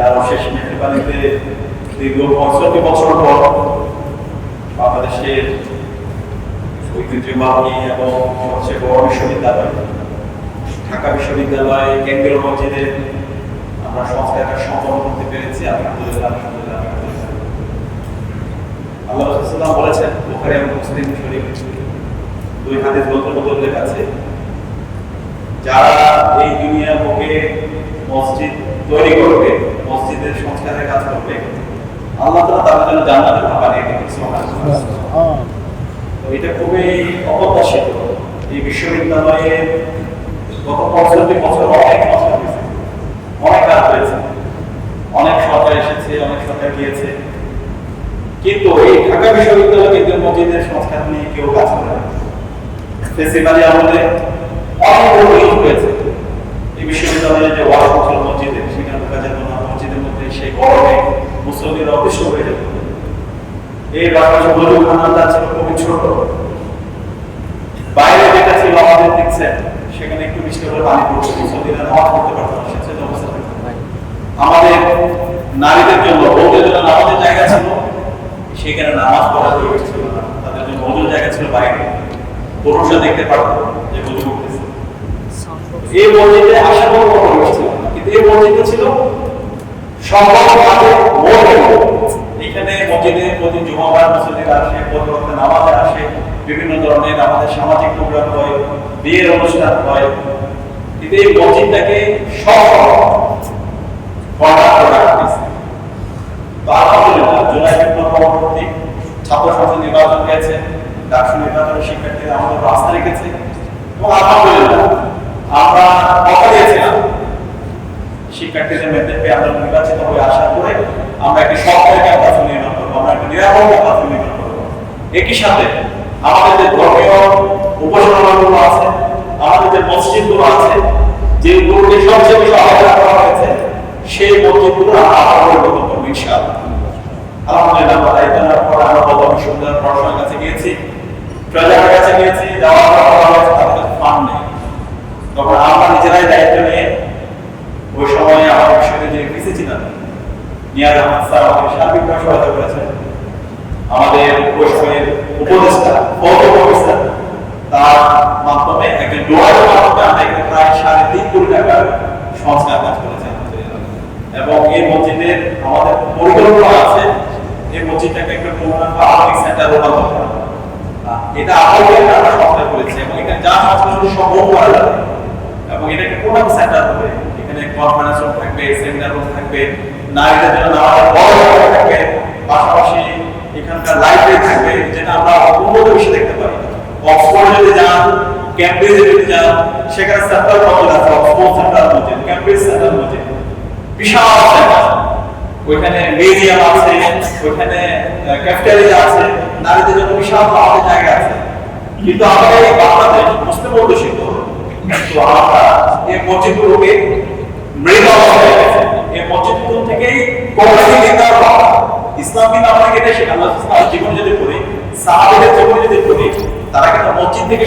যার শেষ মেহরবানিতে দীর্ঘ 65 বছর পর বাংলাদেশের ঐতিহ্যবাহী এবং সবচেয়ে বড় বিশ্ববিদ্যালয় ঢাকা বিশ্ববিদ্যালয় কেন্দ্রীয় মসজিদে আমরা সংস্কারটা সম্পন্ন করতে পেরেছি। আলহামদুলিল্লাহ। আল্লাহ রাসূল বলেছেন, বুখারী এবং মুসলিম শরীফ দুই হাদিস গ্রন্থের উল্লেখ আছে, যারা এই দুনিয়ার বুকে মসজিদ তৈরি করবে, মসজিদের সংস্কারের কাজ করবে, আল্লাহ তাআলা তাদের জন্য জান্নাতের ভাগ বানিয়ে দিবেন। সুবহানাল্লাহ। তো এটা খুবই অপ্রত্যাশিত। এই বিশ্ববিদ্যালয়ে গত 65 বছর অনেক সংস্কার হয়েছে, অনেক কাজ হয়েছে, অনেক সরকার এসেছে, অনেক সরকার গিয়েছে, কিন্তু এই ঢাকা বিশ্ববিদ্যালয় কেন্দ্রীয় মসজিদের সংস্কার নিয়ে কেউ কাজ করে না। ফেসিবাদী আমলে অনেক অভিযোগ হয়েছে। এই বিশ্ববিদ্যালয়ে যে ওয়াশ ছিল মসজিদে, সেখানে ঢোকা যেত না। মসজিদের মধ্যে সেই গরমে মুসল্লিরা অতিষ্ঠ হয়ে যেত। এই রাস্তার মজুখানাটা ছিল খুবই ছোট। বাইরে যেটা ছিল আমাদের দেখছেন, সেখানে একটু বৃষ্টি হলে পানি পড়ছে, মুসল্লিরা নামাজ পড়তে পারত না, সেটা অবস্থা থাকতো। আমাদের নারীদের জন্য, বউদের জন্য নামাজের জায়গা ছিল, সেখানে নামাজ পড়ার পরিবেশ ছিল না। তাদের জন্য অজুর জায়গা ছিল বাইরে, পুরুষরা দেখতে পারতো যে অজু করতেছে। এই মসজিদে আসার কোনো পরিবেশ ছিল না, কিন্তু এই মসজিদে ছিল সম্পূর্ণভাবে মোড়। এখানে মসজিদে প্রতি জুমাবার মুসল্লিরা আসে, প্রতি ওয়াক্তে নামাজে আসে, বিভিন্ন ধরনের আমাদের সামাজিক প্রোগ্রাম হয়, বিয়ের অনুষ্ঠান হয়, কিন্তু এই মসজিদটাকে পরবর্তী ছাত্র সংসদ নির্বাচন হয়েছে, ডাকসু নির্বাচনের শিক্ষার্থীরা আমাদের রাস্তা রেখেছে এবং আলহামদুলিল্লাহ আমরা কথা দিয়েছিলাম শিক্ষার্থীদের মেধাকে আমরা নির্বাচিত হয়ে আসার পরে আমরা একটি সরকারি ক্যাম্পাস নির্মাণ করবো, আমরা একটি নিরাপদ ক্যাম্পাস নির্মাণ করবো। একই সাথে আমাদের যে ধর্মীয় উপাসনালয়গুলো আছে, আমাদের যে মসজিদগুলো আছে, যেগুলোকে সবচেয়ে বেশি অবহেলা করা হয়েছে, সেই মসজিদগুলো আমরা পরিবর্তন করবো ইনশাআল্লাহ। আলহামদুলিল্লাহ। আমরা দায়িত্ব নেওয়ার পর আমরা বড় বিশ্ববিদ্যালয়ের প্রশাসনের কাছে গিয়েছি, ট্রেজারের কাছে গিয়েছি, যাওয়ার পর তাদের কাছে ফান্ড নেই। তখন আমরা নিজেরাই দায়িত্ব নিয়ে ওই সময় আমার বিশ্ববিদ্যালয়ে যে ভিসি ছিলেন নিয়াজ আহমদ স্যার আমাকে সার্বিকভাবে সহায়তা করেছেন। আমাদের ওই সময়ের উপদেষ্টা প্রফেসর তার মাধ্যমে একজন ডোনারের মাধ্যমে আমরা এখানে প্রায় 3.5 কোটি টাকার সংস্কার কাজ করেছি। এবং এই মসজিদের আমাদের পরিকল্পনা আছে এই মসজিদটাকে একটা পাবলিক সেন্টার রূপান্তর করা। এটা আগে আমরা সংস্কার করেছি এবং এখানে যা সংস্কার সম্ভব করা যাবে এবং এটা একটা কোন সেন্টার হবে। এখানে কনফারেন্স রুম থাকবে, সেমিনার রুম থাকবে, নারীদের জন্য নামাজের বড় জায়গা থাকবে, পাশাপাশি এখানকার লাইব্রেরি থাকবে, যেটা আমরা উন্নত বিষয় দেখতে পারি। অক্সফোর্ডে যদি যান, ক্যামব্রিজে যদি যান, সেখানে সেন্ট্রাল মসজিদ আছে, অক্সফোর্ড সেন্ট্রাল মসজিদ, ক্যামব্রিজ সেন্ট্রাল মসজিদ, বিশাল জায়গা। ওইখানে মিউজিয়াম আছে, ওইখানে ক্যাফেটেরিয়া আছে, নারীদের জন্য বিশাল আমাদের জায়গা আছে। কিন্তু আমাদের এই বাংলাদেশ মুসলিম অধ্যুষিত, কিন্তু আমরা এই মসজিদগুলোকে মৃত অবস্থায় রেখেছি। এই মসজিদগুলো থেকেই কোরআনী বিদ্যার পাওয়া, ইসলাম কিন্তু আমাদেরকে এটা শেখানো। জীবন যদি পড়ি, সাহাবীদের জীবন যদি পড়ি, তারা কিন্তু মসজিদ থেকে